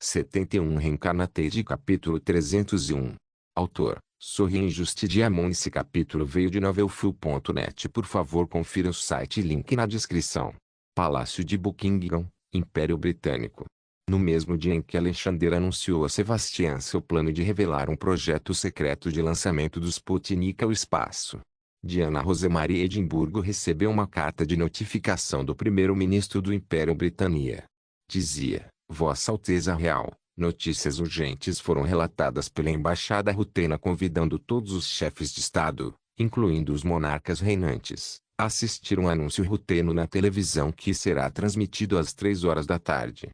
71 Reencarnated capítulo 301. Autor, Sorri Justidiamon. Esse capítulo veio de novelfull.net. Por favor confira o site e link na descrição. Palácio de Buckingham, Império Britânico. No mesmo dia em que Alexander anunciou a Sebastian seu plano de revelar um projeto secreto de lançamento do Sputnik ao espaço, Diana Rosemarie Edimburgo recebeu uma carta de notificação do primeiro-ministro do Império Britânia. Dizia: Vossa Alteza Real, notícias urgentes foram relatadas pela Embaixada Rutena convidando todos os chefes de Estado, incluindo os monarcas reinantes, a assistir um anúncio ruteno na televisão que será transmitido às 3 horas da tarde.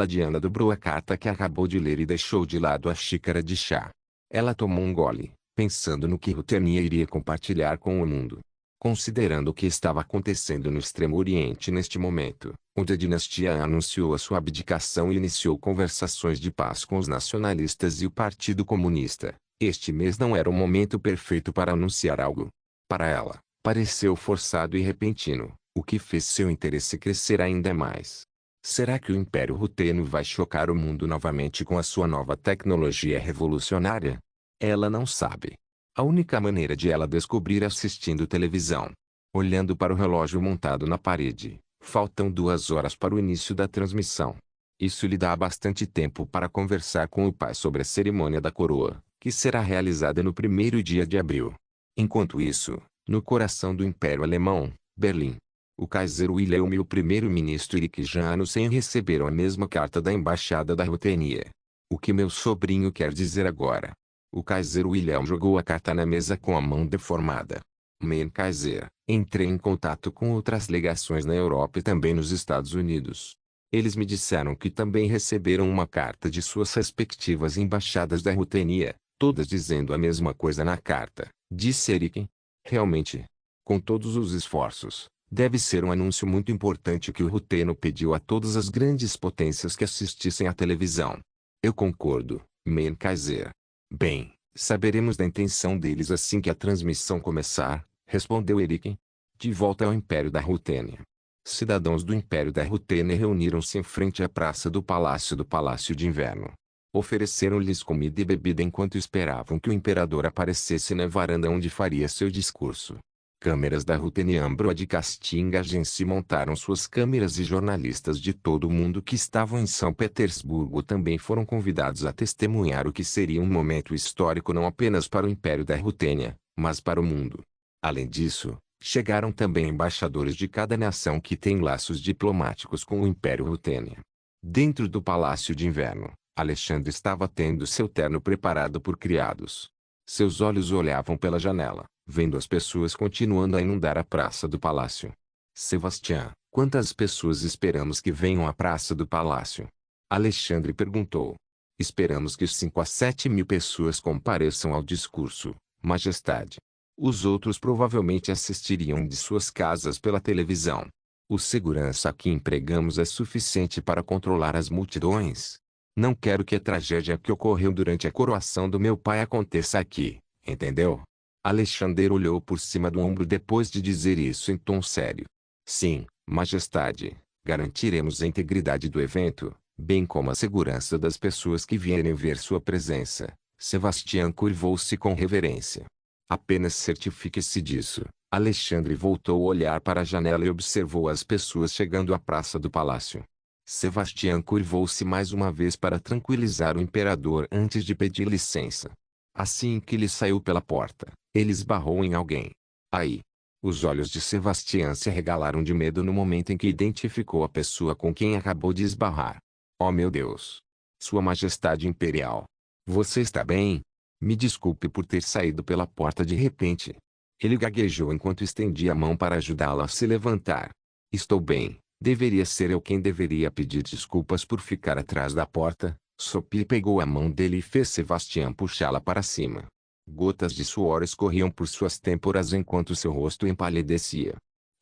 Diana dobrou a carta que acabou de ler e deixou de lado a xícara de chá. Ela tomou um gole, pensando no que Rutenia iria compartilhar com o mundo. Considerando o que estava acontecendo no Extremo Oriente neste momento, onde a dinastia anunciou a sua abdicação e iniciou conversações de paz com os nacionalistas e o Partido Comunista, este mês não era o momento perfeito para anunciar algo. Para ela, pareceu forçado e repentino, o que fez seu interesse crescer ainda mais. Será que o Império Ruteno vai chocar o mundo novamente com a sua nova tecnologia revolucionária? Ela não sabe. A única maneira de ela descobrir é assistindo televisão. Olhando para o relógio montado na parede, faltam 2 horas para o início da transmissão. Isso lhe dá bastante tempo para conversar com o pai sobre a cerimônia da coroa, que será realizada no primeiro dia de abril. Enquanto isso, no coração do Império Alemão, Berlim, o Kaiser Wilhelm e o primeiro-ministro Erich Jansen receberam a mesma carta da embaixada da Rutenia. O que meu sobrinho quer dizer agora? O Kaiser Wilhelm jogou a carta na mesa com a mão deformada. Mein Kaiser, entrei em contato com outras legações na Europa e também nos Estados Unidos. Eles me disseram que também receberam uma carta de suas respectivas embaixadas da Rutenia, todas dizendo a mesma coisa na carta, disse Erich. Realmente, com todos os esforços, deve ser um anúncio muito importante que o Ruteno pediu a todas as grandes potências que assistissem à televisão. Eu concordo, Mein Kaiser. Bem, saberemos da intenção deles assim que a transmissão começar, respondeu Erich. De volta ao Império da Rutênia. Cidadãos do Império da Rutênia reuniram-se em frente à praça do Palácio de Inverno. Ofereceram-lhes comida e bebida enquanto esperavam que o imperador aparecesse na varanda onde faria seu discurso. Câmeras da Rutenian Broadcasting Agency montaram suas câmeras e jornalistas de todo o mundo que estavam em São Petersburgo também foram convidados a testemunhar o que seria um momento histórico não apenas para o Império da Rutênia, mas para o mundo. Além disso, chegaram também embaixadores de cada nação que tem laços diplomáticos com o Império Rutênia. Dentro do Palácio de Inverno, Alexandre estava tendo seu terno preparado por criados. Seus olhos olhavam pela janela, vendo as pessoas continuando a inundar a praça do palácio. Sebastian, quantas pessoas esperamos que venham à praça do palácio? Alexandre perguntou. Esperamos que 5 a 7 mil pessoas compareçam ao discurso, Majestade. Os outros provavelmente assistiriam de suas casas pela televisão. O segurança que empregamos é suficiente para controlar as multidões. Não quero que a tragédia que ocorreu durante a coroação do meu pai aconteça aqui, entendeu? Alexander olhou por cima do ombro depois de dizer isso em tom sério. Sim, Majestade, garantiremos a integridade do evento, bem como a segurança das pessoas que vierem ver sua presença. Sebastian curvou-se com reverência. Apenas certifique-se disso. Alexandre voltou a olhar para a janela e observou as pessoas chegando à praça do palácio. Sebastian curvou-se mais uma vez para tranquilizar o imperador antes de pedir licença. Assim que ele saiu pela porta, ele esbarrou em alguém. Aí! Os olhos de Sebastian se arregalaram de medo no momento em que identificou a pessoa com quem acabou de esbarrar. Oh meu Deus! Sua Majestade Imperial! Você está bem? Me desculpe por ter saído pela porta de repente. Ele gaguejou enquanto estendia a mão para ajudá-la a se levantar. Estou bem. Deveria ser eu quem deveria pedir desculpas por ficar atrás da porta. Sophie pegou a mão dele e fez Sebastian puxá-la para cima. Gotas de suor escorriam por suas têmporas enquanto seu rosto empalidecia.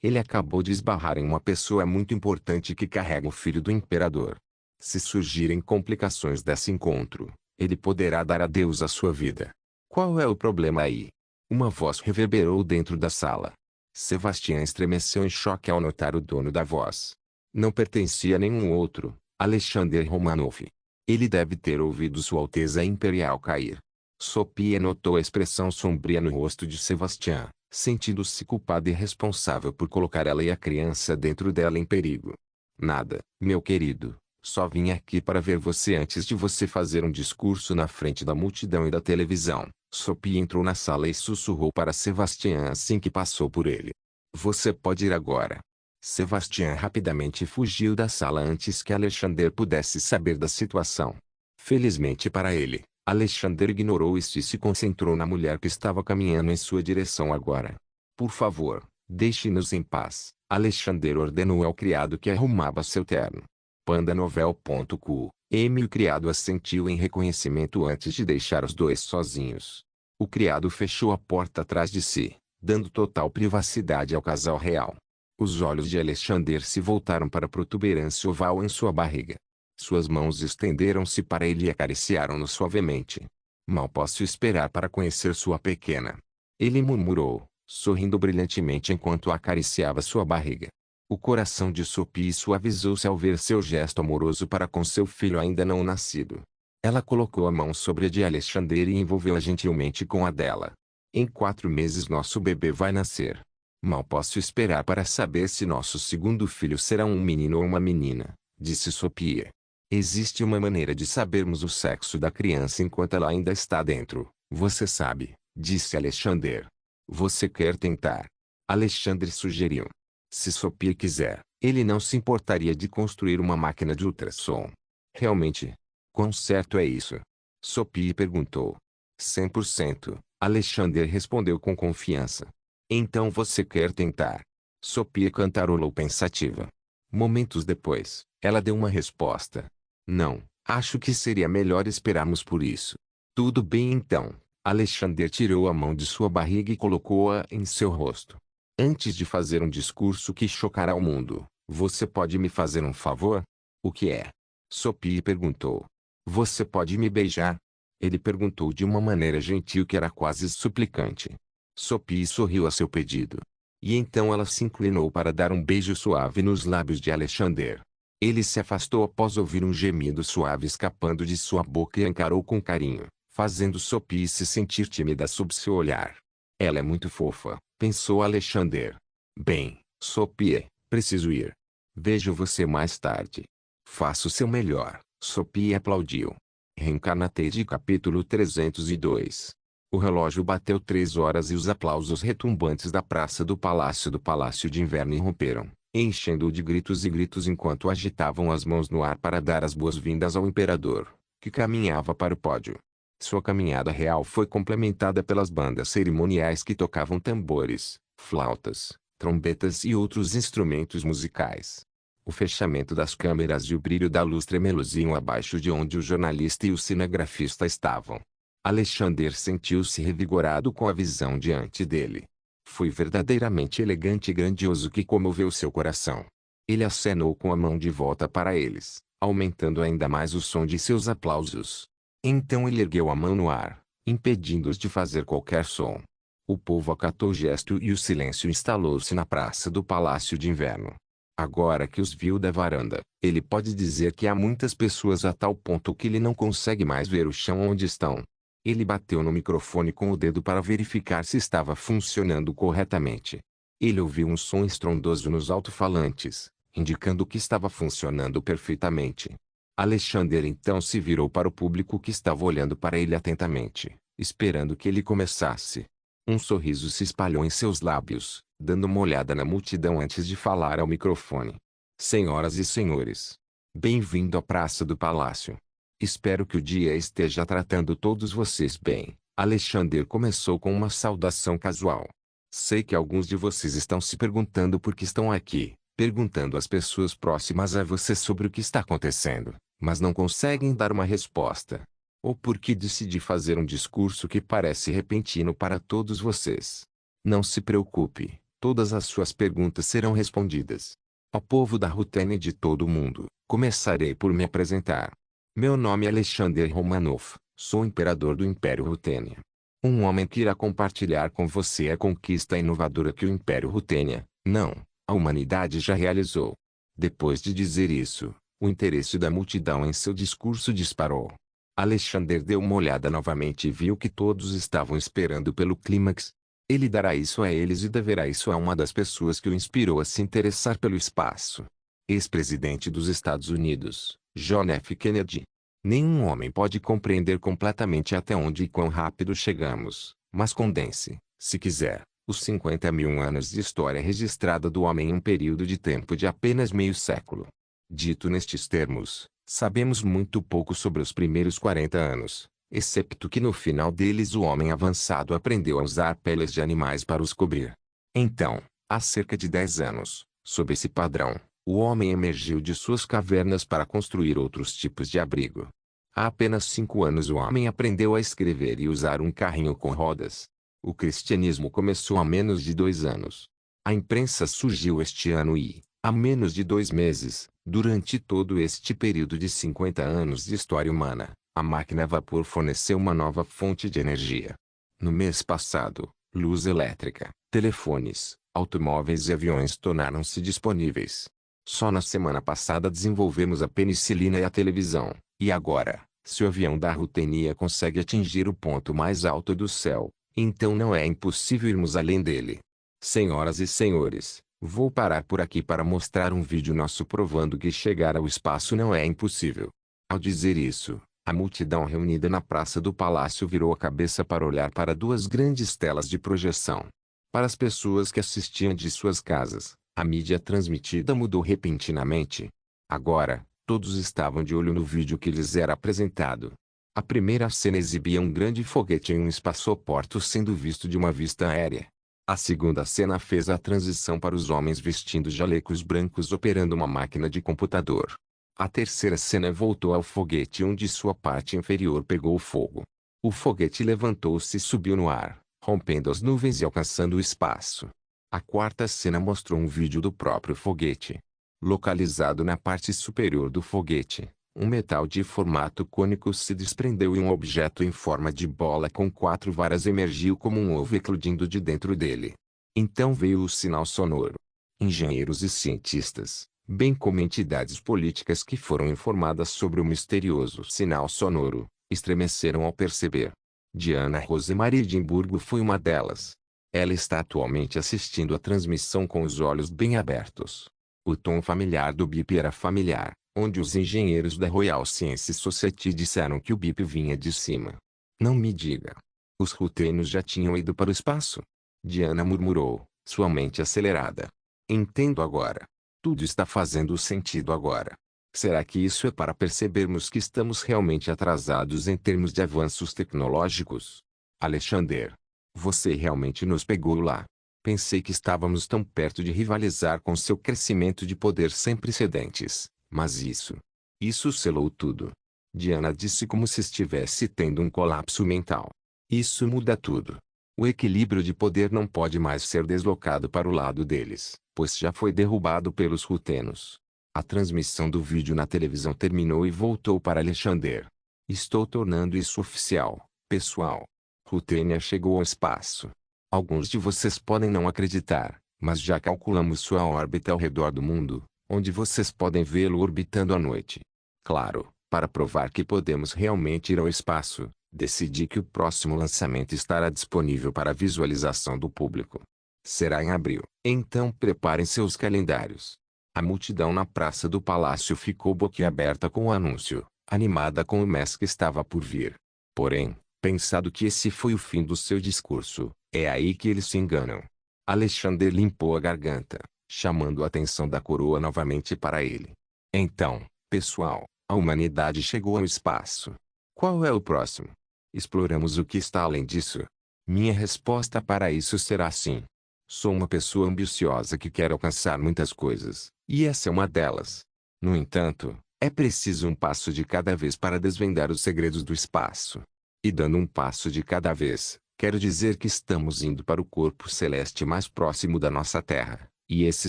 Ele acabou de esbarrar em uma pessoa muito importante que carrega o filho do imperador. Se surgirem complicações desse encontro, ele poderá dar adeus à sua vida. Qual é o problema aí? Uma voz reverberou dentro da sala. Sebastian estremeceu em choque ao notar o dono da voz. Não pertencia a nenhum outro, Alexander Romanov. Ele deve ter ouvido Sua Alteza Imperial cair. Sophie notou a expressão sombria no rosto de Sebastian, sentindo-se culpado e responsável por colocar ela e a criança dentro dela em perigo. Nada, meu querido. Só vim aqui para ver você antes de você fazer um discurso na frente da multidão e da televisão. Sophie entrou na sala e sussurrou para Sebastian assim que passou por ele. Você pode ir agora. Sebastian rapidamente fugiu da sala antes que Alexander pudesse saber da situação. Felizmente para ele, Alexander ignorou isso e se concentrou na mulher que estava caminhando em sua direção agora. Por favor, deixe-nos em paz, Alexander ordenou ao criado que arrumava seu terno. Pandanovel.com. O criado assentiu em reconhecimento antes de deixar os dois sozinhos. O criado fechou a porta atrás de si, dando total privacidade ao casal real. Os olhos de Alexander se voltaram para a protuberância oval em sua barriga. Suas mãos estenderam-se para ele e acariciaram-no suavemente. Mal posso esperar para conhecer sua pequena. Ele murmurou, sorrindo brilhantemente enquanto acariciava sua barriga. O coração de Sophie suavizou-se ao ver seu gesto amoroso para com seu filho ainda não nascido. Ela colocou a mão sobre a de Alexander e envolveu-a gentilmente com a dela. Em 4 meses nosso bebê vai nascer. Mal posso esperar para saber se nosso segundo filho será um menino ou uma menina, disse Sophie. Existe uma maneira de sabermos o sexo da criança enquanto ela ainda está dentro, você sabe, disse Alexander. Você quer tentar? Alexandre sugeriu. Se Sophie quiser, ele não se importaria de construir uma máquina de ultrassom. Realmente? Quão certo é isso? Sophie perguntou. 100%, Alexander respondeu com confiança. Então você quer tentar? Sophie cantarolou pensativa. Momentos depois, ela deu uma resposta. Não, acho que seria melhor esperarmos por isso. Tudo bem então. Alexander tirou a mão de sua barriga e colocou-a em seu rosto. Antes de fazer um discurso que chocará o mundo, você pode me fazer um favor? O que é? Sophie perguntou. Você pode me beijar? Ele perguntou de uma maneira gentil que era quase suplicante. Sophie sorriu a seu pedido. E então ela se inclinou para dar um beijo suave nos lábios de Alexander. Ele se afastou após ouvir um gemido suave escapando de sua boca e a encarou com carinho, fazendo Sophie se sentir tímida sob seu olhar. Ela é muito fofa, pensou Alexander. Bem, Sophie, preciso ir. Vejo você mais tarde. Faça o seu melhor, Sophie aplaudiu. Reencarnated capítulo 302. O relógio bateu 3 horas e os aplausos retumbantes da praça do Palácio de Inverno irromperam, enchendo-o de gritos e gritos enquanto agitavam as mãos no ar para dar as boas-vindas ao imperador, que caminhava para o pódio. Sua caminhada real foi complementada pelas bandas cerimoniais que tocavam tambores, flautas, trombetas e outros instrumentos musicais. O fechamento das câmeras e o brilho da luz tremeluziam abaixo de onde o jornalista e o cinegrafista estavam. Alexander sentiu-se revigorado com a visão diante dele. Foi verdadeiramente elegante e grandioso que comoveu seu coração. Ele acenou com a mão de volta para eles, aumentando ainda mais o som de seus aplausos. Então ele ergueu a mão no ar, impedindo-os de fazer qualquer som. O povo acatou o gesto e o silêncio instalou-se na praça do Palácio de Inverno. Agora que os viu da varanda, ele pode dizer que há muitas pessoas a tal ponto que ele não consegue mais ver o chão onde estão. Ele bateu no microfone com o dedo para verificar se estava funcionando corretamente. Ele ouviu um som estrondoso nos alto-falantes, indicando que estava funcionando perfeitamente. Alexander então se virou para o público que estava olhando para ele atentamente, esperando que ele começasse. Um sorriso se espalhou em seus lábios, dando uma olhada na multidão antes de falar ao microfone. Senhoras e senhores, bem-vindo à Praça do Palácio. Espero que o dia esteja tratando todos vocês bem. Alexander começou com uma saudação casual. Sei que alguns de vocês estão se perguntando por que estão aqui, perguntando às pessoas próximas a você sobre o que está acontecendo, mas não conseguem dar uma resposta. Ou por que decidi fazer um discurso que parece repentino para todos vocês. Não se preocupe, todas as suas perguntas serão respondidas. Ao povo da Rutênia e de todo o mundo, começarei por me apresentar. Meu nome é Alexander Romanov, sou imperador do Império Rutênia. Um homem que irá compartilhar com você a conquista inovadora que o Império Rutênia, não, a humanidade já realizou. Depois de dizer isso, O interesse da multidão em seu discurso disparou. Alexander deu uma olhada novamente e viu que todos estavam esperando pelo clímax. Ele dará isso a eles e deverá isso a uma das pessoas que o inspirou a se interessar pelo espaço. Ex-presidente dos Estados Unidos, John F. Kennedy. Nenhum homem pode compreender completamente até onde e quão rápido chegamos, mas condense, se quiser, os 50.000 anos de história registrada do homem em um período de tempo de apenas meio século. Dito nestes termos, sabemos muito pouco sobre os primeiros 40 anos, excepto que no final deles o homem avançado aprendeu a usar peles de animais para os cobrir. Então, há cerca de 10 anos, sob esse padrão, o homem emergiu de suas cavernas para construir outros tipos de abrigo. Há apenas 5 anos o homem aprendeu a escrever e usar um carrinho com rodas. O cristianismo começou há menos de 2 anos. A imprensa surgiu este ano e, há menos de 2 meses, durante todo este período de 50 anos de história humana, a máquina a vapor forneceu uma nova fonte de energia. No mês passado, luz elétrica, telefones, automóveis e aviões tornaram-se disponíveis. Só na semana passada desenvolvemos a penicilina e a televisão, e agora, se o avião da Rutenia consegue atingir o ponto mais alto do céu, então não é impossível irmos além dele. Senhoras e senhores, vou parar por aqui para mostrar um vídeo nosso provando que chegar ao espaço não é impossível. Ao dizer isso, a multidão reunida na praça do palácio virou a cabeça para olhar para duas grandes telas de projeção. Para as pessoas que assistiam de suas casas, a mídia transmitida mudou repentinamente. Agora, todos estavam de olho no vídeo que lhes era apresentado. A primeira cena exibia um grande foguete em um espaçoporto sendo visto de uma vista aérea. A segunda cena fez a transição para os homens vestindo jalecos brancos operando uma máquina de computador. A terceira cena voltou ao foguete onde sua parte inferior pegou fogo. O foguete levantou-se e subiu no ar, rompendo as nuvens e alcançando o espaço. A quarta cena mostrou um vídeo do próprio foguete. Localizado na parte superior do foguete, um metal de formato cônico se desprendeu e um objeto em forma de bola com 4 varas emergiu como um ovo eclodindo de dentro dele. Então veio o sinal sonoro. Engenheiros e cientistas, bem como entidades políticas que foram informadas sobre o misterioso sinal sonoro, estremeceram ao perceber. Diana Rosemarie Edimburgo foi uma delas. Ela está atualmente assistindo a transmissão com os olhos bem abertos. O tom familiar do bip era familiar, onde os engenheiros da Royal Science Society disseram que o bip vinha de cima. Não me diga. Os rutênios já tinham ido para o espaço? Diana murmurou, sua mente acelerada. Entendo agora. Tudo está fazendo sentido agora. Será que isso é para percebermos que estamos realmente atrasados em termos de avanços tecnológicos? Alexander. Você realmente nos pegou lá. Pensei que estávamos tão perto de rivalizar com seu crescimento de poder sem precedentes, mas isso selou tudo. Diana disse como se estivesse tendo um colapso mental. Isso muda tudo. O equilíbrio de poder não pode mais ser deslocado para o lado deles, pois já foi derrubado pelos rutenos. A transmissão do vídeo na televisão terminou e voltou para Alexander. Estou tornando isso oficial, pessoal. Rutenia chegou ao espaço. Alguns de vocês podem não acreditar, mas já calculamos sua órbita ao redor do mundo, onde vocês podem vê-lo orbitando à noite. Claro, para provar que podemos realmente ir ao espaço, decidi que o próximo lançamento estará disponível para visualização do público. Será em abril. Então preparem seus calendários. A multidão na praça do palácio ficou boquiaberta com o anúncio, animada com o mês que estava por vir. Porém, pensado que esse foi o fim do seu discurso, é aí que eles se enganam. Alexander limpou a garganta, chamando a atenção da coroa novamente para ele. Então, pessoal, a humanidade chegou ao espaço. Qual é o próximo? Exploramos o que está além disso? Minha resposta para isso será sim. Sou uma pessoa ambiciosa que quer alcançar muitas coisas, e essa é uma delas. No entanto, é preciso um passo de cada vez para desvendar os segredos do espaço. E dando um passo de cada vez, quero dizer que estamos indo para o corpo celeste mais próximo da nossa Terra, e esse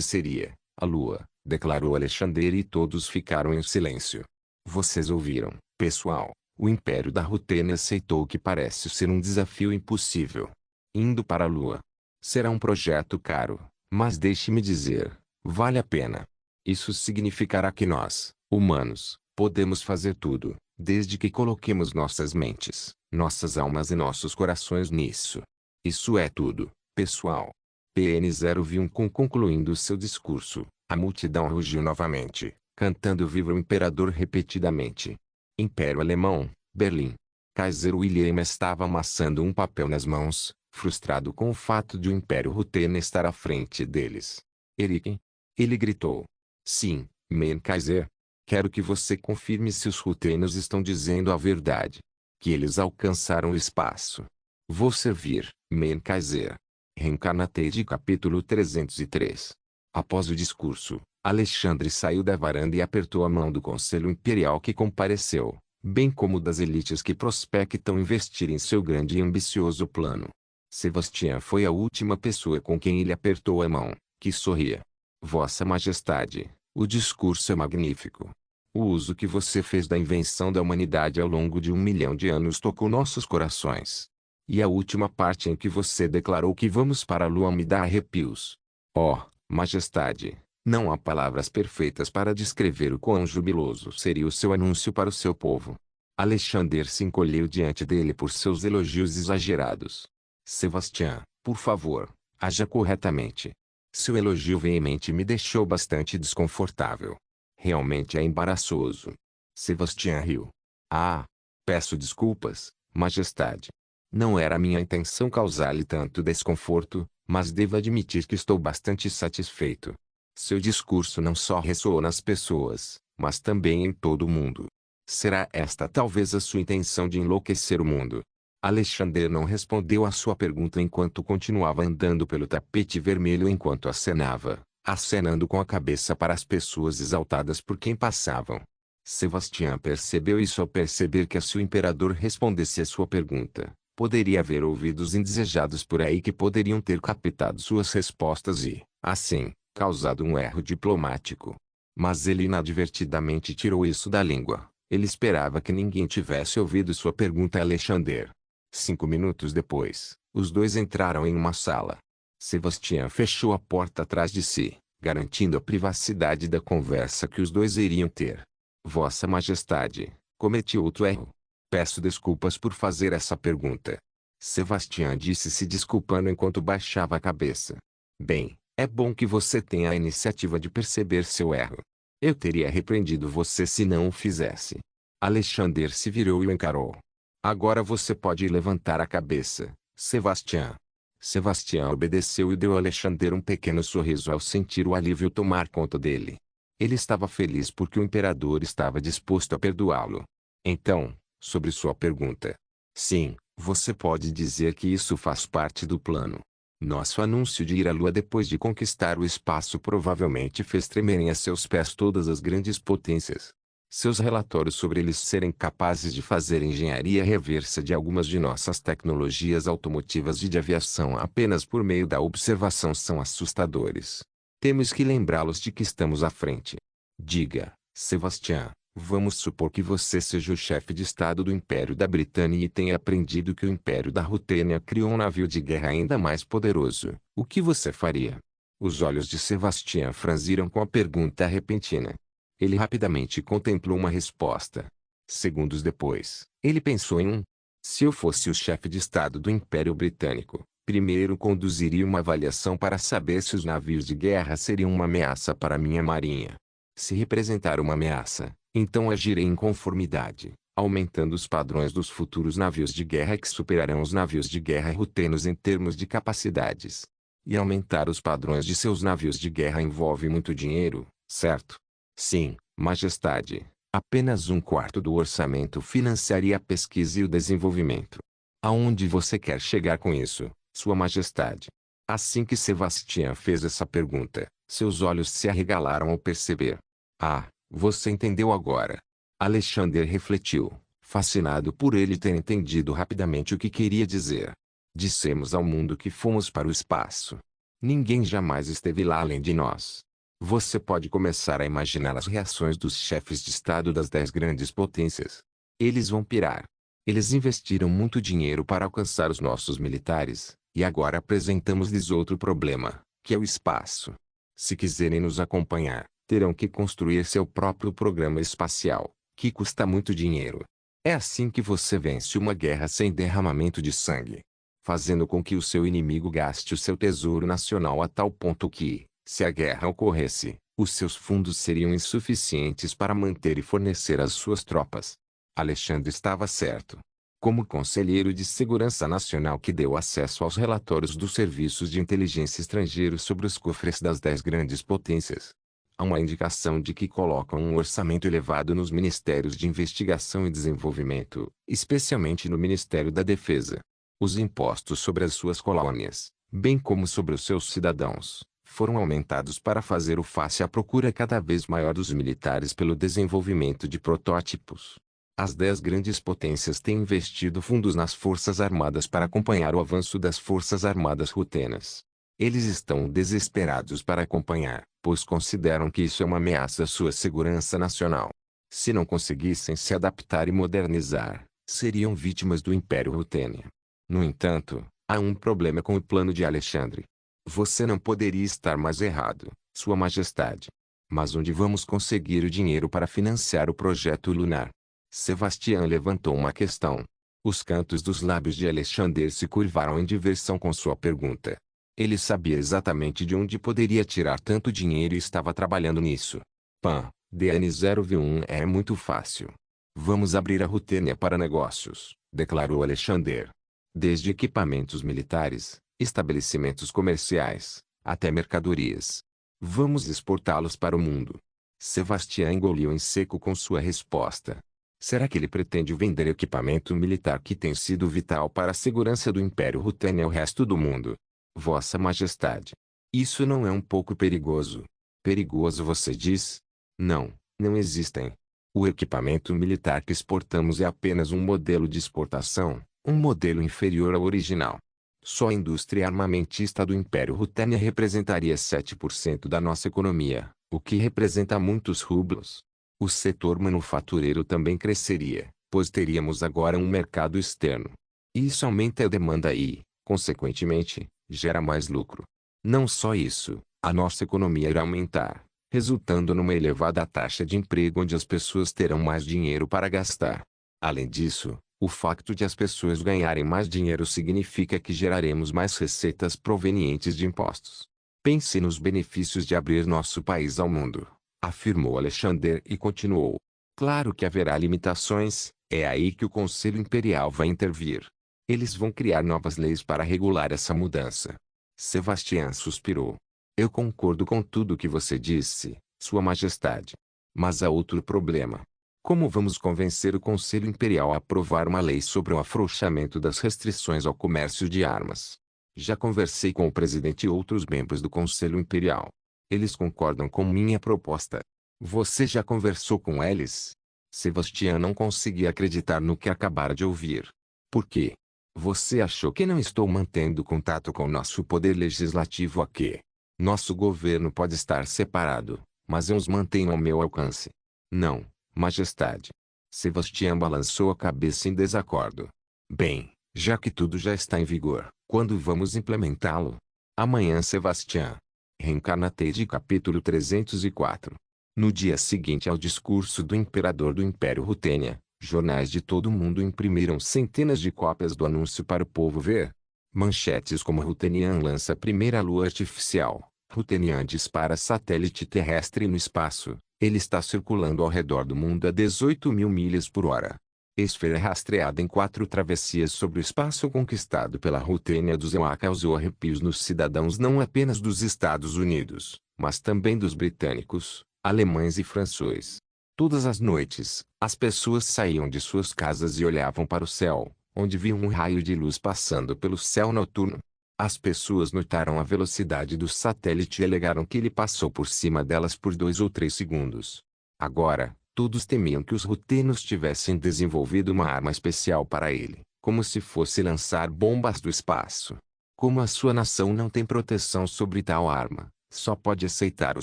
seria a Lua, declarou Alexander e todos ficaram em silêncio. Vocês ouviram, pessoal, o Império da Rutênia aceitou o que parece ser um desafio impossível. Indo para a Lua. Será um projeto caro, mas deixe-me dizer, vale a pena. Isso significará que nós, Humanos, podemos fazer tudo, desde que coloquemos nossas mentes, nossas almas e nossos corações nisso. Isso é tudo, pessoal. PN01 concluindo seu discurso, a multidão rugiu novamente, cantando Viva o Imperador repetidamente. Império Alemão, Berlim. Kaiser Wilhelm estava amassando um papel nas mãos, frustrado com o fato de o Império Rutheniano estar à frente deles. Eric? Ele gritou. Sim, Mein Kaiser. Quero que você confirme se os Ruthenianos estão dizendo a verdade. Que eles alcançaram o espaço. Vou servir, Mein Kaiser. Reencarnated capítulo 303. Após o discurso, Alexandre saiu da varanda e apertou a mão do Conselho Imperial que compareceu, bem como das elites que prospectam investir em seu grande e ambicioso plano. Sebastião foi a última pessoa com quem ele apertou a mão, que sorria. Vossa Majestade, o discurso é magnífico. O uso que você fez da invenção da humanidade ao longo de 1 milhão de anos tocou nossos corações. E a última parte em que você declarou que vamos para a Lua me dá arrepios. Oh, Majestade, não há palavras perfeitas para descrever o quão jubiloso seria o seu anúncio para o seu povo. Alexandre se encolheu diante dele por seus elogios exagerados. Sebastião, por favor, haja corretamente. Seu elogio veemente me deixou bastante desconfortável. Realmente é embaraçoso. Sebastião riu. Ah, peço desculpas, Majestade. Não era minha intenção causar-lhe tanto desconforto, mas devo admitir que estou bastante satisfeito. Seu discurso não só ressoou nas pessoas, mas também em todo o mundo. Será esta talvez a sua intenção de enlouquecer o mundo? Alexandre não respondeu à sua pergunta enquanto continuava andando pelo tapete vermelho enquanto acenando com a cabeça para as pessoas exaltadas por quem passavam. Sebastião percebeu isso ao perceber que se o imperador respondesse à sua pergunta, poderia haver ouvidos indesejados por aí que poderiam ter captado suas respostas e, assim, causado um erro diplomático. Mas ele inadvertidamente tirou isso da língua. Ele esperava que ninguém tivesse ouvido sua pergunta a Alexandre. 5 minutos depois, os dois entraram em uma sala. Sebastião fechou a porta atrás de si, garantindo a privacidade da conversa que os dois iriam ter. Vossa Majestade, cometi outro erro. Peço desculpas por fazer essa pergunta. Sebastião disse se desculpando enquanto baixava a cabeça. Bem, é bom que você tenha a iniciativa de perceber seu erro. Eu teria repreendido você se não o fizesse. Alexandre se virou e o encarou. Agora você pode levantar a cabeça, Sebastião. Sebastião obedeceu e deu a Alexandre um pequeno sorriso ao sentir o alívio tomar conta dele. Ele estava feliz porque o imperador estava disposto a perdoá-lo. Então, sobre sua pergunta. Sim, você pode dizer que isso faz parte do plano. Nosso anúncio de ir à Lua depois de conquistar o espaço provavelmente fez tremerem a seus pés todas as grandes potências. Seus relatórios sobre eles serem capazes de fazer engenharia reversa de algumas de nossas tecnologias automotivas e de aviação apenas por meio da observação são assustadores. Temos que lembrá-los de que estamos à frente. Diga, Sebastião. Vamos supor que você seja o chefe de Estado do Império da Britânia e tenha aprendido que o Império da Rutênia criou um navio de guerra ainda mais poderoso. O que você faria? Os olhos de Sebastião franziram com a pergunta repentina. Ele rapidamente contemplou uma resposta. Segundos depois, ele pensou em um. Se eu fosse o chefe de Estado do Império Britânico, primeiro conduziria uma avaliação para saber se os navios de guerra seriam uma ameaça para minha marinha. Se representar uma ameaça, então agirei em conformidade, aumentando os padrões dos futuros navios de guerra que superarão os navios de guerra rutênios em termos de capacidades. E aumentar os padrões de seus navios de guerra envolve muito dinheiro, certo? Sim, Majestade. Apenas 1/4 do orçamento financiaria a pesquisa e o desenvolvimento. Aonde você quer chegar com isso, Sua Majestade? Assim que Sebastião fez essa pergunta, seus olhos se arregalaram ao perceber. Ah, você entendeu agora. Alexandre refletiu, fascinado por ele ter entendido rapidamente o que queria dizer. Dissemos ao mundo que fomos para o espaço. Ninguém jamais esteve lá além de nós. Você pode começar a imaginar as reações dos chefes de Estado das 10 grandes potências. Eles vão pirar. Eles investiram muito dinheiro para alcançar os nossos militares, e agora apresentamos-lhes outro problema, que é o espaço. Se quiserem nos acompanhar, terão que construir seu próprio programa espacial, que custa muito dinheiro. É assim que você vence uma guerra sem derramamento de sangue, fazendo com que o seu inimigo gaste o seu tesouro nacional a tal ponto que, se a guerra ocorresse, os seus fundos seriam insuficientes para manter e fornecer as suas tropas. Alexandre estava certo. Como conselheiro de segurança nacional que deu acesso aos relatórios dos serviços de inteligência estrangeiros sobre os cofres das 10 grandes potências, há uma indicação de que colocam um orçamento elevado nos ministérios de investigação e desenvolvimento, especialmente no Ministério da Defesa. Os impostos sobre as suas colônias, bem como sobre os seus cidadãos, foram aumentados para fazer o face à procura cada vez maior dos militares pelo desenvolvimento de protótipos. As 10 grandes potências têm investido fundos nas Forças Armadas para acompanhar o avanço das Forças Armadas rutenas. Eles estão desesperados para acompanhar, pois consideram que isso é uma ameaça à sua segurança nacional. Se não conseguissem se adaptar e modernizar, seriam vítimas do Império Rutênia. No entanto, há um problema com o plano de Alexandre. Você não poderia estar mais errado, Sua Majestade. Mas onde vamos conseguir o dinheiro para financiar o projeto lunar? Sebastião levantou uma questão. Os cantos dos lábios de Alexandre se curvaram em diversão com sua pergunta. Ele sabia exatamente de onde poderia tirar tanto dinheiro e estava trabalhando nisso. PAN, DN0V1 é muito fácil. Vamos abrir a Rutênia para negócios, declarou Alexandre. Desde equipamentos militares, estabelecimentos comerciais, até mercadorias. Vamos exportá-los para o mundo. Sebastião engoliu em seco com sua resposta. Será que ele pretende vender equipamento militar que tem sido vital para a segurança do Império Rutênia ao resto do mundo? Vossa Majestade. Isso não é um pouco perigoso? Perigoso você diz? Não, não existem. O equipamento militar que exportamos é apenas um modelo de exportação, um modelo inferior ao original. Só a indústria armamentista do Império Rutênia representaria 7% da nossa economia, o que representa muitos rublos. O setor manufatureiro também cresceria, pois teríamos agora um mercado externo. Isso aumenta a demanda e, consequentemente, gera mais lucro. Não só isso, a nossa economia irá aumentar, resultando numa elevada taxa de emprego onde as pessoas terão mais dinheiro para gastar. Além disso, o facto de as pessoas ganharem mais dinheiro significa que geraremos mais receitas provenientes de impostos. Pense nos benefícios de abrir nosso país ao mundo, afirmou Alexandre e continuou. Claro que haverá limitações, é aí que o Conselho Imperial vai intervir. Eles vão criar novas leis para regular essa mudança. Sebastião suspirou. Eu concordo com tudo o que você disse, Sua Majestade. Mas há outro problema. Como vamos convencer o Conselho Imperial a aprovar uma lei sobre o afrouxamento das restrições ao comércio de armas? Já conversei com o presidente e outros membros do Conselho Imperial. Eles concordam com minha proposta. Você já conversou com eles? Sebastião não conseguia acreditar no que acabara de ouvir. Por quê? Você achou que não estou mantendo contato com nosso poder legislativo aqui? Nosso governo pode estar separado, mas eu os mantenho ao meu alcance. Não, Majestade. Sebastião balançou a cabeça em desacordo. Bem, já que tudo já está em vigor, quando vamos implementá-lo? Amanhã, Sebastião. Reencarnate capítulo 304. No dia seguinte ao discurso do imperador do Império Rutênia, jornais de todo o mundo imprimiram centenas de cópias do anúncio para o povo ver. Manchetes como Rutenian lança primeira lua artificial, Rutenian dispara satélite terrestre no espaço, ele está circulando ao redor do mundo a 18.000 milhas por hora. Esfera rastreada em 4 travessias sobre o espaço conquistado pela Rutênia do Zéu causou arrepios nos cidadãos não apenas dos Estados Unidos, mas também dos britânicos, alemães e franções. Todas as noites, as pessoas saíam de suas casas e olhavam para o céu, onde viam um raio de luz passando pelo céu noturno. As pessoas notaram a velocidade do satélite e alegaram que ele passou por cima delas por 2 ou 3 segundos. Agora, todos temiam que os rutênios tivessem desenvolvido uma arma especial para ele, como se fosse lançar bombas do espaço. Como a sua nação não tem proteção sobre tal arma, só pode aceitar o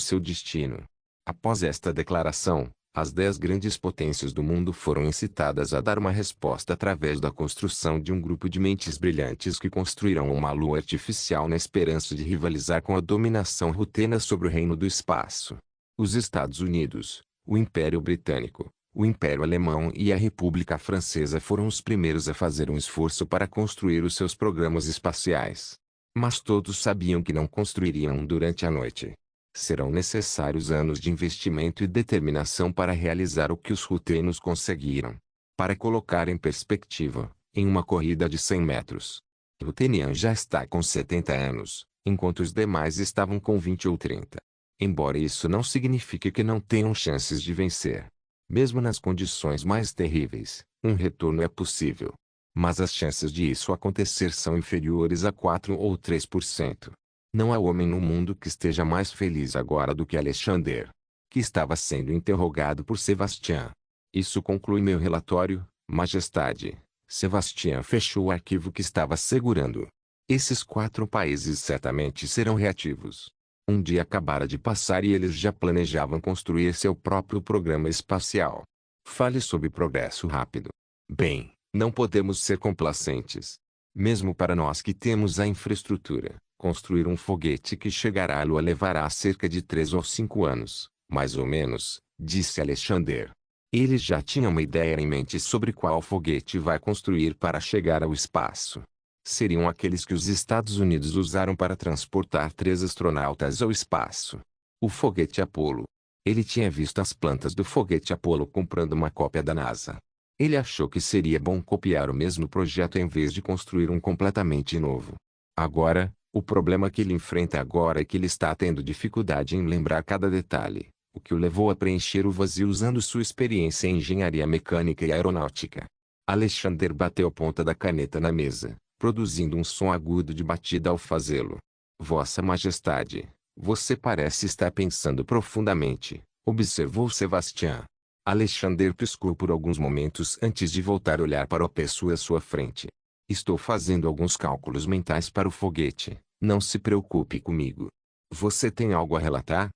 seu destino. Após esta declaração, as 10 grandes potências do mundo foram incitadas a dar uma resposta através da construção de um grupo de mentes brilhantes que construirão uma lua artificial na esperança de rivalizar com a dominação rutena sobre o reino do espaço. Os Estados Unidos, o Império Britânico, o Império Alemão e a República Francesa foram os primeiros a fazer um esforço para construir os seus programas espaciais. Mas todos sabiam que não construiriam durante a noite. Serão necessários anos de investimento e determinação para realizar o que os rutenos conseguiram. Para colocar em perspectiva, em uma corrida de 100 metros, Rutenian já está com 70 anos, enquanto os demais estavam com 20 ou 30. Embora isso não signifique que não tenham chances de vencer. Mesmo nas condições mais terríveis, um retorno é possível. Mas as chances de isso acontecer são inferiores a 4 ou 3%. Não há homem no mundo que esteja mais feliz agora do que Alexander, que estava sendo interrogado por Sebastian. Isso conclui meu relatório, Majestade. Sebastian fechou o arquivo que estava segurando. Esses 4 países certamente serão reativos. Um dia acabara de passar e eles já planejavam construir seu próprio programa espacial. Fale sobre progresso rápido. Bem, não podemos ser complacentes. Mesmo para nós que temos a infraestrutura, construir um foguete que chegará à Lua levará cerca de 3 ou 5 anos, mais ou menos, disse Alexander. Ele já tinha uma ideia em mente sobre qual foguete vai construir para chegar ao espaço. Seriam aqueles que os Estados Unidos usaram para transportar 3 astronautas ao espaço. O foguete Apollo. Ele tinha visto as plantas do foguete Apollo comprando uma cópia da NASA. Ele achou que seria bom copiar o mesmo projeto em vez de construir um completamente novo. Agora, o problema que ele enfrenta agora é que ele está tendo dificuldade em lembrar cada detalhe, o que o levou a preencher o vazio usando sua experiência em engenharia mecânica e aeronáutica. Alexander bateu a ponta da caneta na mesa, produzindo um som agudo de batida ao fazê-lo. Vossa Majestade, você parece estar pensando profundamente, observou Sebastian. Alexander piscou por alguns momentos antes de voltar a olhar para a pessoa à sua frente. Estou fazendo alguns cálculos mentais para o foguete, não se preocupe comigo. Você tem algo a relatar?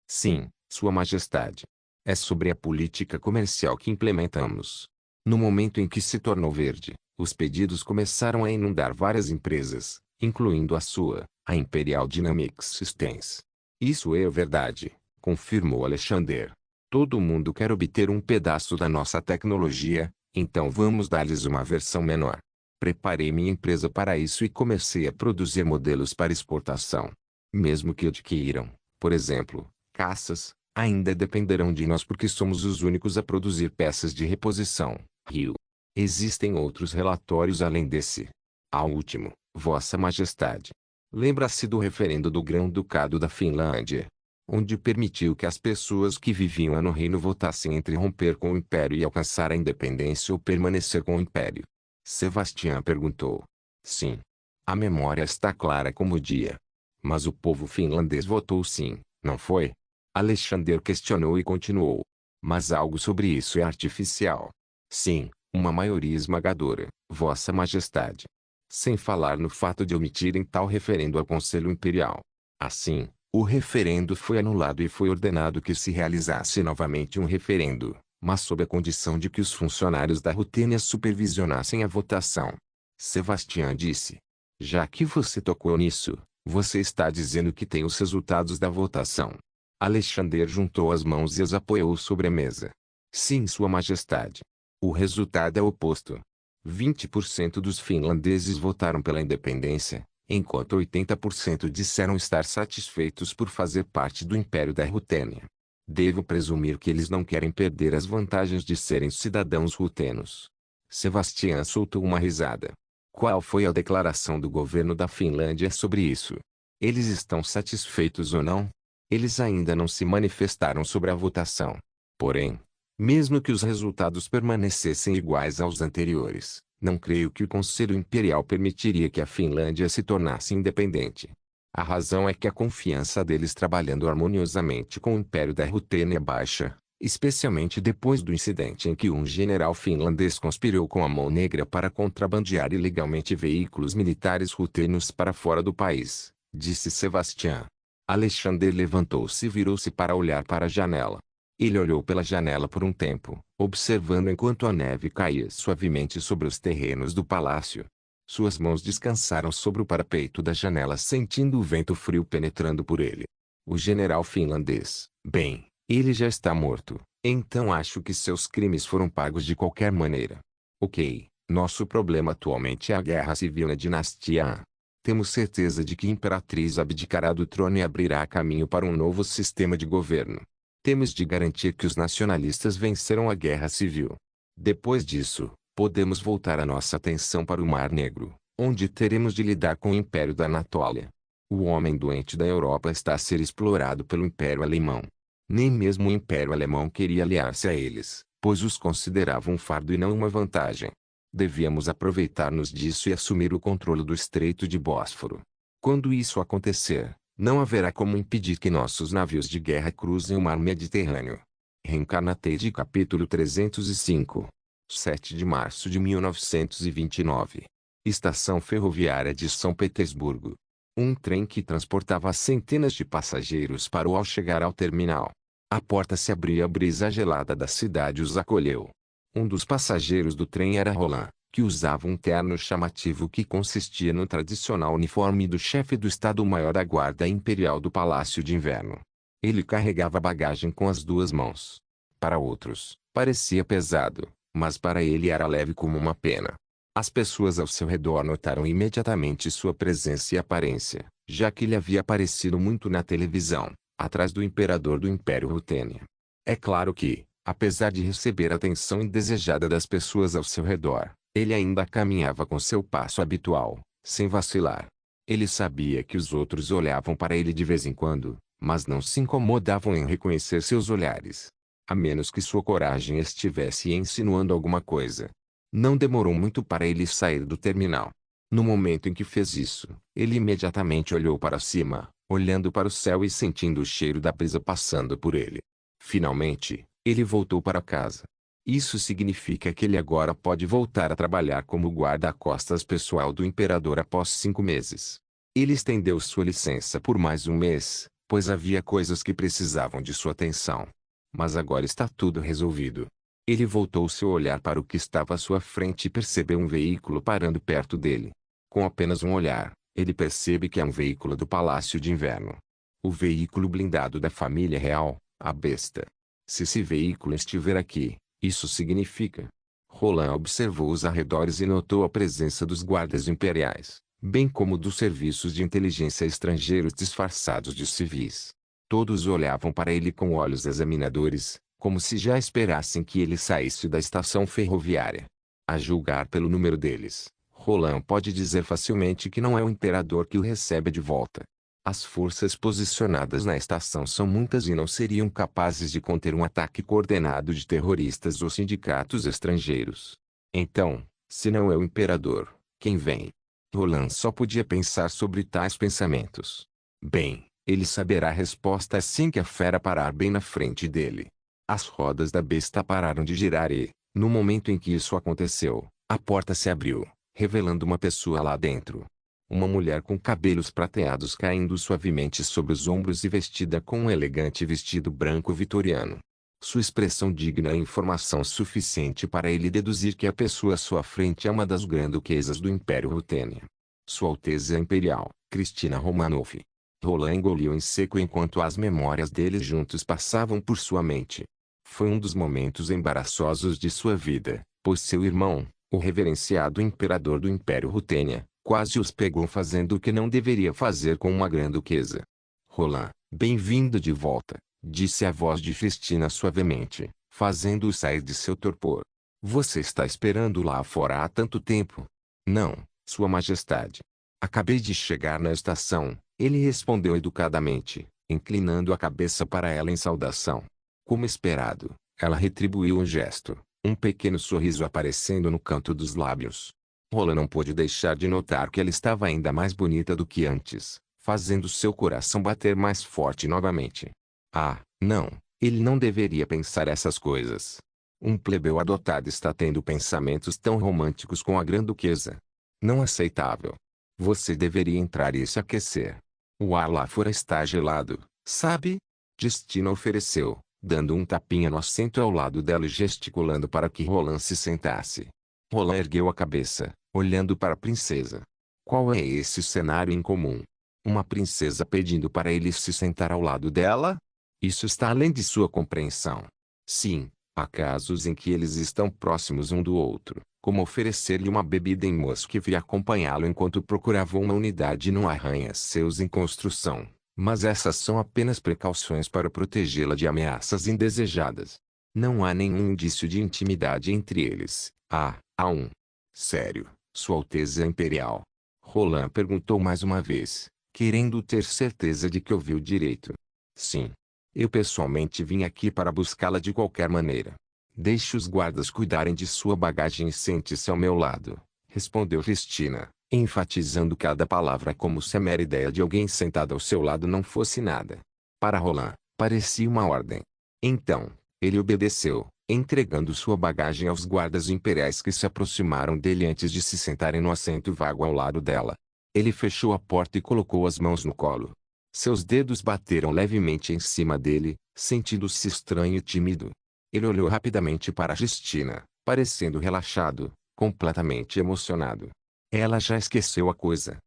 Sim, Sua Majestade. É sobre a política comercial que implementamos. No momento em que se tornou verde, os pedidos começaram a inundar várias empresas, incluindo a sua, a Imperial Dynamics Systems. Isso é verdade, confirmou Alexander. Todo mundo quer obter um pedaço da nossa tecnologia, então vamos dar-lhes uma versão menor. Preparei minha empresa para isso e comecei a produzir modelos para exportação. Mesmo que adquiram, por exemplo, caças, ainda dependerão de nós porque somos os únicos a produzir peças de reposição. Rio. Existem outros relatórios além desse. Ao último, Vossa Majestade. Lembra-se do referendo do Grão-Ducado da Finlândia, onde permitiu que as pessoas que viviam no reino votassem entre romper com o Império e alcançar a independência ou permanecer com o Império? Sebastian perguntou. Sim. A memória está clara como o dia. Mas o povo finlandês votou sim, não foi? Alexander questionou e continuou. Mas algo sobre isso é artificial. Sim, uma maioria esmagadora, Vossa Majestade. Sem falar no fato de omitirem tal referendo ao Conselho Imperial. Assim, o referendo foi anulado e foi ordenado que se realizasse novamente um referendo, mas sob a condição de que os funcionários da Rutênia supervisionassem a votação. Sebastian disse. Já que você tocou nisso, você está dizendo que tem os resultados da votação. Alexander juntou as mãos e as apoiou sobre a mesa. Sim, Sua Majestade. O resultado é o oposto. 20% dos finlandeses votaram pela independência, enquanto 80% disseram estar satisfeitos por fazer parte do Império da Rutênia. Devo presumir que eles não querem perder as vantagens de serem cidadãos rutenos. Sebastian soltou uma risada. Qual foi a declaração do governo da Finlândia sobre isso? Eles estão satisfeitos ou não? Eles ainda não se manifestaram sobre a votação. Porém, mesmo que os resultados permanecessem iguais aos anteriores, não creio que o Conselho Imperial permitiria que a Finlândia se tornasse independente. A razão é que a confiança deles trabalhando harmoniosamente com o Império da Rutênia é baixa, especialmente depois do incidente em que um general finlandês conspirou com a Mão Negra para contrabandear ilegalmente veículos militares rutênios para fora do país, disse Sebastian. Alexander levantou-se e virou-se para olhar para a janela. Ele olhou pela janela por um tempo, observando enquanto a neve caía suavemente sobre os terrenos do palácio. Suas mãos descansaram sobre o parapeito da janela sentindo o vento frio penetrando por ele. O general finlandês, bem, ele já está morto, então acho que seus crimes foram pagos de qualquer maneira. Ok, nosso problema atualmente é a guerra civil na dinastia Han. Temos certeza de que a imperatriz abdicará do trono e abrirá caminho para um novo sistema de governo. Temos de garantir que os nacionalistas vencerão a guerra civil. Depois disso, podemos voltar a nossa atenção para o Mar Negro, onde teremos de lidar com o Império da Anatólia. O homem doente da Europa está a ser explorado pelo Império Alemão. Nem mesmo o Império Alemão queria aliar-se a eles, pois os considerava um fardo e não uma vantagem. Devíamos aproveitar-nos disso e assumir o controle do Estreito de Bósforo. Quando isso acontecer, não haverá como impedir que nossos navios de guerra cruzem o mar Mediterrâneo. Reencarnated capítulo 305. 7 de março de 1929. Estação ferroviária de São Petersburgo. Um trem que transportava centenas de passageiros parou ao chegar ao terminal. A porta se abriu e a brisa gelada da cidade os acolheu. Um dos passageiros do trem era Roland, que usava um terno chamativo que consistia no tradicional uniforme do chefe do Estado-Maior da Guarda Imperial do Palácio de Inverno. Ele carregava a bagagem com as duas mãos. Para outros, parecia pesado, mas para ele era leve como uma pena. As pessoas ao seu redor notaram imediatamente sua presença e aparência, já que ele havia aparecido muito na televisão, atrás do imperador do Império Rutênia. É claro que, apesar de receber a atenção indesejada das pessoas ao seu redor, ele ainda caminhava com seu passo habitual, sem vacilar. Ele sabia que os outros olhavam para ele de vez em quando, mas não se incomodavam em reconhecer seus olhares. A menos que sua coragem estivesse insinuando alguma coisa. Não demorou muito para ele sair do terminal. No momento em que fez isso, ele imediatamente olhou para cima, olhando para o céu e sentindo o cheiro da brisa passando por ele. Finalmente, ele voltou para casa. Isso significa que ele agora pode voltar a trabalhar como guarda-costas pessoal do imperador após 5 meses. Ele estendeu sua licença por mais um mês, pois havia coisas que precisavam de sua atenção. Mas agora está tudo resolvido. Ele voltou seu olhar para o que estava à sua frente e percebeu um veículo parando perto dele. Com apenas um olhar, ele percebe que é um veículo do Palácio de Inverno. O veículo blindado da família real, a besta. Se esse veículo estiver aqui, isso significa. Roland observou os arredores e notou a presença dos guardas imperiais, bem como dos serviços de inteligência estrangeiros disfarçados de civis. Todos olhavam para ele com olhos examinadores, como se já esperassem que ele saísse da estação ferroviária. A julgar pelo número deles, Roland pode dizer facilmente que não é o imperador que o recebe de volta. As forças posicionadas na estação são muitas e não seriam capazes de conter um ataque coordenado de terroristas ou sindicatos estrangeiros. Então, se não é o imperador, quem vem? Roland só podia pensar sobre tais pensamentos. Bem, ele saberá a resposta assim que a fera parar bem na frente dele. As rodas da besta pararam de girar e, no momento em que isso aconteceu, a porta se abriu, revelando uma pessoa lá dentro. Uma mulher com cabelos prateados caindo suavemente sobre os ombros e vestida com um elegante vestido branco vitoriano. Sua expressão digna é informação suficiente para ele deduzir que a pessoa à sua frente é uma das grã-duquesas do Império Rutênia. Sua Alteza Imperial, Cristina Romanov. Roland engoliu em seco enquanto as memórias deles juntos passavam por sua mente. Foi um dos momentos embaraçosos de sua vida, pois seu irmão, o reverenciado imperador do Império Rutênia, quase os pegou fazendo o que não deveria fazer com uma grã-duquesa. Roland, bem-vindo de volta, disse a voz de Cristina suavemente, fazendo-o sair de seu torpor. Você está esperando lá fora há tanto tempo? Não, Sua Majestade. Acabei de chegar na estação, ele respondeu educadamente, inclinando a cabeça para ela em saudação. Como esperado, ela retribuiu um gesto, um pequeno sorriso aparecendo no canto dos lábios. Roland não pôde deixar de notar que ela estava ainda mais bonita do que antes, fazendo seu coração bater mais forte novamente. Ah, não, ele não deveria pensar essas coisas. Um plebeu adotado está tendo pensamentos tão românticos com a grã-duquesa. Não aceitável. Você deveria entrar e se aquecer. O ar lá fora está gelado, sabe? Cristina ofereceu, dando um tapinha no assento ao lado dela e gesticulando para que Roland se sentasse. Roland ergueu a cabeça, olhando para a princesa. Qual é esse cenário incomum? Uma princesa pedindo para ele se sentar ao lado dela? Isso está além de sua compreensão. Sim, há casos em que eles estão próximos um do outro, como oferecer-lhe uma bebida em Moscou e acompanhá-lo enquanto procurava uma unidade num arranha-céus em construção, mas essas são apenas precauções para protegê-la de ameaças indesejadas. Não há nenhum indício de intimidade entre eles. Há um. Sério, Sua Alteza Imperial? Roland perguntou mais uma vez, querendo ter certeza de que ouviu direito. Sim. Eu pessoalmente vim aqui para buscá-la de qualquer maneira. Deixe os guardas cuidarem de sua bagagem e sente-se ao meu lado, respondeu Cristina, enfatizando cada palavra como se a mera ideia de alguém sentado ao seu lado não fosse nada. Para Roland, parecia uma ordem. Então, ele obedeceu, entregando sua bagagem aos guardas imperiais que se aproximaram dele antes de se sentarem no assento vago ao lado dela. Ele fechou a porta e colocou as mãos no colo. Seus dedos bateram levemente em cima dele, sentindo-se estranho e tímido. Ele olhou rapidamente para Justina, parecendo relaxado, completamente emocionado. Ela já esqueceu a coisa.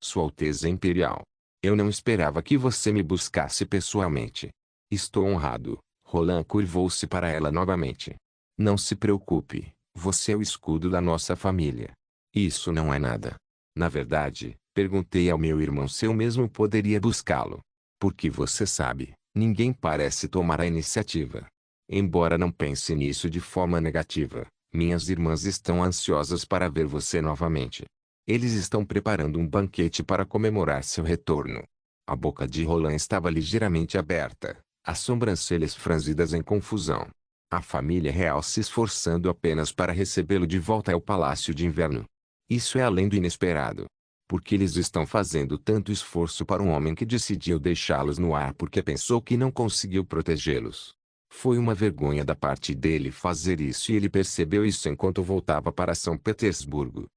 Sua Alteza Imperial. Eu não esperava que você me buscasse pessoalmente. Estou honrado. Roland curvou-se para ela novamente. Não se preocupe, você é o escudo da nossa família. Isso não é nada. Na verdade, perguntei ao meu irmão se eu mesmo poderia buscá-lo. Porque você sabe, ninguém parece tomar a iniciativa. Embora não pense nisso de forma negativa, minhas irmãs estão ansiosas para ver você novamente. Eles estão preparando um banquete para comemorar seu retorno. A boca de Roland estava ligeiramente aberta, as sobrancelhas franzidas em confusão. A família real se esforçando apenas para recebê-lo de volta ao Palácio de Inverno. Isso é além do inesperado. Porque eles estão fazendo tanto esforço para um homem que decidiu deixá-los no ar porque pensou que não conseguiu protegê-los. Foi uma vergonha da parte dele fazer isso e ele percebeu isso enquanto voltava para São Petersburgo.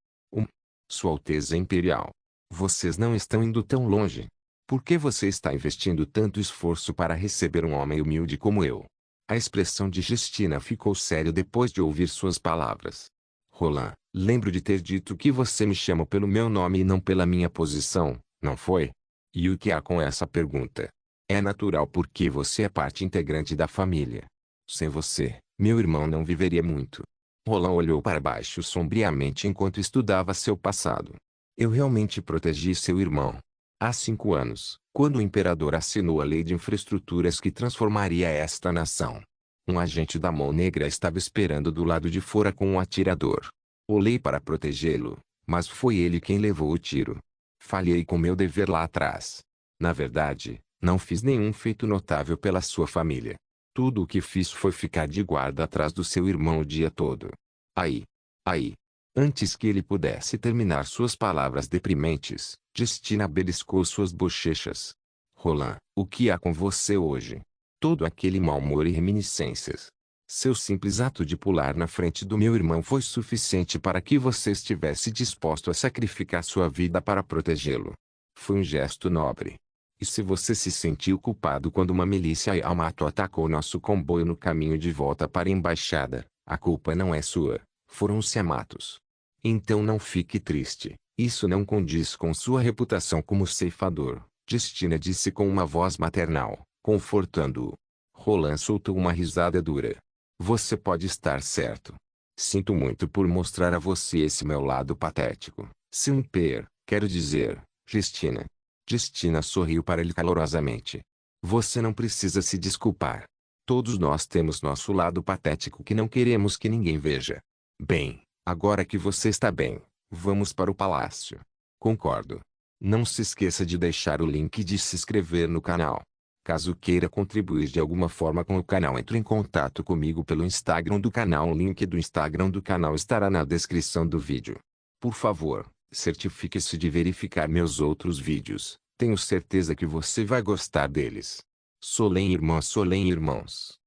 Sua Alteza Imperial. Vocês não estão indo tão longe. Por que você está investindo tanto esforço para receber um homem humilde como eu? A expressão de Justina ficou séria depois de ouvir suas palavras. Roland, lembro de ter dito que você me chama pelo meu nome e não pela minha posição, não foi? E o que há com essa pergunta? É natural porque você é parte integrante da família. Sem você, meu irmão não viveria muito. Roland olhou para baixo sombriamente enquanto estudava seu passado. Eu realmente protegi seu irmão. Há 5 anos, quando o imperador assinou a lei de infraestruturas que transformaria esta nação. Um agente da Mão Negra estava esperando do lado de fora com um atirador. Olhei para protegê-lo, mas foi ele quem levou o tiro. Falhei com meu dever lá atrás. Na verdade, não fiz nenhum feito notável pela sua família. Tudo o que fiz foi ficar de guarda atrás do seu irmão o dia todo. Aí. Antes que ele pudesse terminar suas palavras deprimentes, Justina beliscou suas bochechas. Roland, o que há com você hoje? Todo aquele mau humor e reminiscências. Seu simples ato de pular na frente do meu irmão foi suficiente para que você estivesse disposto a sacrificar sua vida para protegê-lo. Foi um gesto nobre. E se você se sentiu culpado quando uma milícia Yamato atacou nosso comboio no caminho de volta para a embaixada, a culpa não é sua, foram os Yamatos. Então não fique triste, isso não condiz com sua reputação como ceifador, Justina disse com uma voz maternal, confortando-o. Roland soltou uma risada dura. Você pode estar certo. Sinto muito por mostrar a você esse meu lado patético. Simper, quero dizer, Justina. Justina sorriu para ele calorosamente. Você não precisa se desculpar. Todos nós temos nosso lado patético que não queremos que ninguém veja. Bem, agora que você está bem, vamos para o palácio. Concordo. Não se esqueça de deixar o link e de se inscrever no canal. Caso queira contribuir de alguma forma com o canal, entre em contato comigo pelo Instagram do canal. O link do Instagram do canal estará na descrição do vídeo. Por favor, certifique-se de verificar meus outros vídeos. Tenho certeza que você vai gostar deles. Solem irmãos.